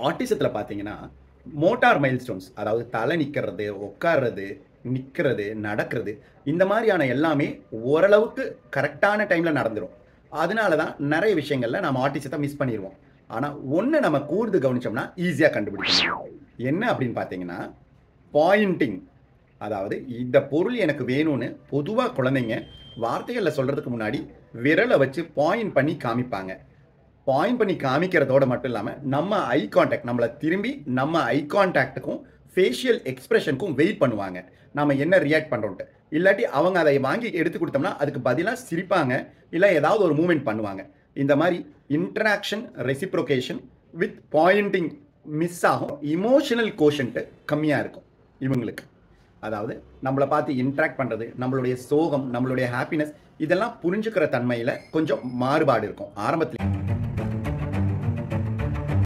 ஆட்டிசத்துல பார்த்தீங்கன்னா, motor milestones அதாவது தலை நிக்கிறது, உட்கார்றது, நிக்கிறது, நடக்கிறது இந்த மாரியான எல்லாமே ஓரளவுக்கு கரெக்ட்டான டைம்ல நடந்துரும். அதனால தான் நெறைய விஷயங்கள்ல நம்ம ஆட்டிசத்த மிஸ் பண்ணிருவோம். ஆனா, ஒண்ணு நம்ம கூர்ந்து கவனிச்சோம்னா ஈஸியா கண்டுபிடிக்க முடியும். என்ன அப்படின்னு பார்த்தீங்கன்னா, பாயிண்டிங். அதாவது இந்த பொருள் எனக்கு வேணும்னு பொதுவா குழந்தைங்க வார்த்தைகள்ல சொல்றதுக்கு முன்னாடி விரல வச்சு பாயிண்ட் பண்ணி காமிப்பாங்க. பாயிண்ட் பண்ணி காமிக்கிறதோட மட்டும் இல்லாம, நம்ம ஐ கான்டாக்ட் நம்மள திரும்பி நம்ம ஐ கான்டாக்ட்க்கும், ஃபேஷியல் எக்ஸ்பிரஷனுக்கும் வெயிட் பண்ணுவாங்க. நாம என்ன ரியாக்ட் பண்றோம்ன்ட்டு. இல்லாட்டி அவங்க அதை வாங்கி எடுத்து குடுத்தோம்னா, அதுக்கு பதிலா சிரிப்பாங்க. இல்ல ஏதாவது ஒரு மூவ்மெண்ட் பண்ணுவாங்க. இந்த மாரி interaction, reciprocation with pointing miss ஆகும். எமோஷனல் கோஷன்ட் கம்மியா இருக்கும் இவங்களுக்கு. அதாவது நம்மள பார்த்து இன்டராக்ட் பண்றது, நம்மளுடைய சோகம், நம்மளுடைய ஹாப்பினஸ் இதெல்லாம் புரிஞ்சுக்கிற தன்மையில கொஞ்சம் மாறுபாடு இருக்கும் ஆரம்பத்திலே.